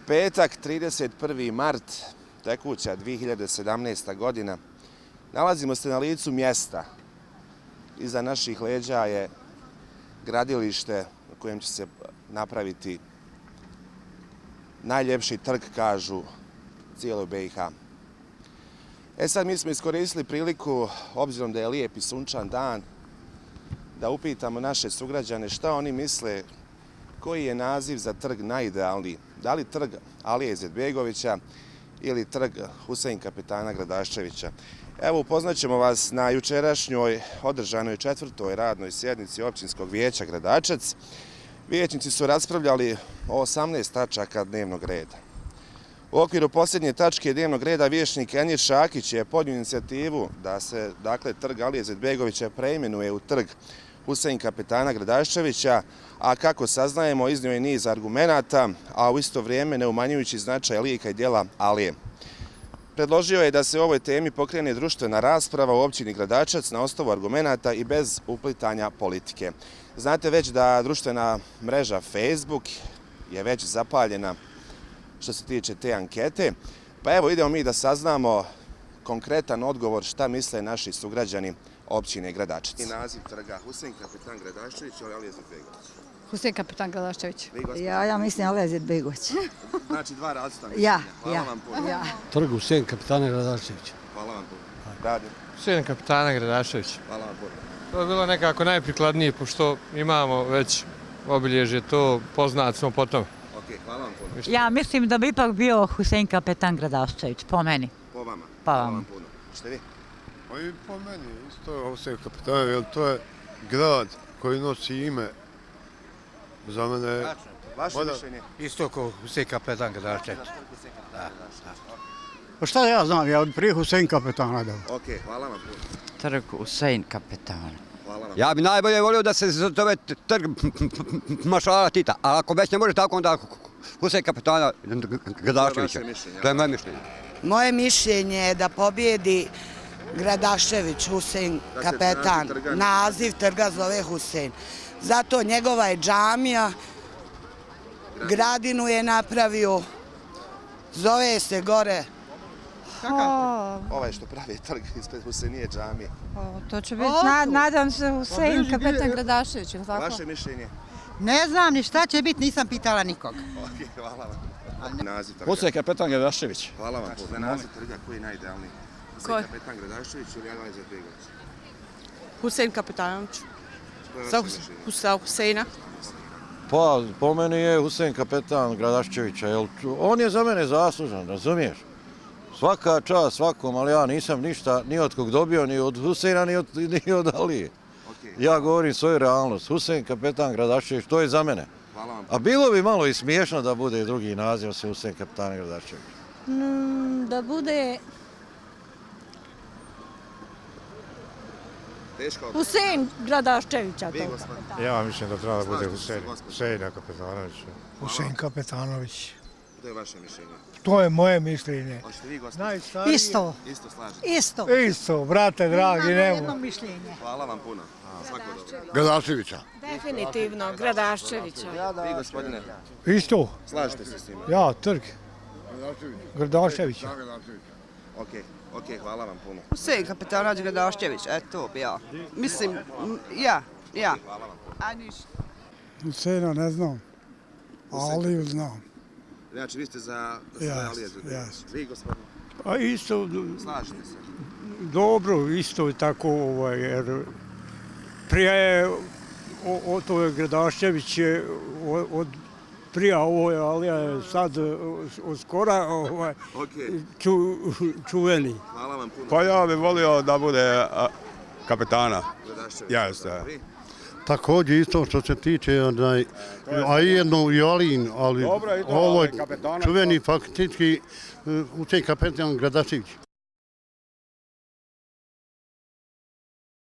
Petak, 31. mart, tekuća 2017. godina. Nalazimo se na licu mjesta. Iza naših leđa je gradilište na kojem će se napraviti najljepši trg, kažu, cijeloj BiH. Sad mi smo iskoristili priliku, obzirom da je lijep i sunčan dan, da upitamo naše sugrađane šta oni misle koji je naziv za trg najidealniji. Da li trg Alije Izetbegovića ili trg Husein Kapetana Gradaščevića. Evo, upoznat ćemo vas na jučerašnjoj održanoj 4. radnoj sjednici Općinskog vijeća Gradačac. Vijećnici su raspravljali o 18 tačaka dnevnog reda. U okviru posljednje tačke dnevnog reda vijećnik Enir Šakić je podnio inicijativu da se trg Alije Izetbegovića preimenuje u trg Husein Kapetana Gradaščevića, a kako saznajemo iznio je niz argumenata, a u isto vrijeme ne umanjujući značaj lika i djela Alije. Predložio je da se o ovoj temi pokrene društvena rasprava u općini Gradačac na osnovu argumenata i bez uplitanja politike. Znate već da društvena mreža Facebook je već zapaljena što se tiče te ankete, pa evo idemo mi da saznamo konkretan odgovor šta misle naši sugrađani općine Gradačac. I naziv trga Husein Kapetan Gradaščević ili Alija Izetbegović? Husein Kapetan Gradaščević. Ja mislim Alija Izetbegović. Znači dva različita mišljenja. Hvala vam puno. Trg Husein Kapetana Gradaščevića. Hvala vam puno. Radim. Husein Kapetana Gradaščevića. Hvala vam puno. To je bilo nekako najprikladnije, pošto imamo već obilježje, to poznat smo po tome. Hvala vam puno. Ja mislim da bi ipak bio Husein Kapetan Gradaščević, po meni. Po vama? Pa Hvala vam. vam puno. Šta vi? Pa i po meni isto je Husein Kapetan, jer to je grad koji nosi ime za mene. Vaše mišljenje? Isto kao Husein Kapetan Gradaščević. Pa šta ja znam, ja bi prije Husein Kapetana dao. Ok, hvala vam puno. Trg Husein Kapetana. Hvala vam. Ja bi najbolje volio da se zove trg maršala Tita, ali ako već ne može tako, onda Husein Kapetana Gradaščevića. To je moje mišljenje. Moje mišljenje je da pobjedi Gradaščević, Husein Kapetan. Naziv trga zove Husein. Zato njegova je džamija, gradinu je napravio, zove se gore. Ovaj što pravi trg ispred Husenije džamije. To će biti, nadam se, Husein Kapetan Gradaščević, ili tako? Vaše mišljenje? Ne znam ni šta će biti, nisam pitala nikog. Ok, hvala vam. Naziv trga. Husein Kapetan Gradaščević. Hvala vam puno. Naziv trga koji je najidealniji? Husein Kapetan Gradaščević ili Alija Izetbegović? Husein Kapetanović. Za Huseina. Pa, po meni je Husein Kapetan Gradaščevića, jer on je za mene zaslužan, razumiješ? Svaka čast svakom, ali ja nisam ništa ni od kog dobio, ni od Huseina, ni od Alije. Ja govorim svoju realnost. Husein Kapetan Gradaščević, to je za mene. A bilo bi malo i smiješno da bude drugi naziv se Husein Kapetan Gradaščević. Da bude Husein Gradaščevića. Ja mislim da treba da bude Huseina Kapetanovića. Husein Kapetanović. To je vaše mišljenje. To je moje mišljenje. Hoćete vi, gospođo? Isto. Isto slažete? Isto, brate dragi, Jedno nemo. mišljenje. Hvala vam puno. Svako dobro. Gradaščevića. Definitivno, Gradaščevića. Vi, gospodine, Isto, slažete se s njima? ja, trg Gradaščevića. Ok, hvala vam puno. Husein Kapetanović Gradaščević, to bi ja. Mislim, ja. Hvala vam puno. Huseina ne znam, Aliju znam. Znači, vi ste za Alija Izetbegović. Vi, gospodine, A isto, slažete se? dobro, isto je tako, jer prije je, to je Gradaščević je od prije ovo je, ali je sad od skora čuveni. Hvala vam puno. Pa ja bih volio da bude Kapetana. Gradaščević. Jeste. Vi? Također isto što se tiče, a i jedno i Alin, ali ovo je čuveni faktički Husein Kapetan Gradaščević.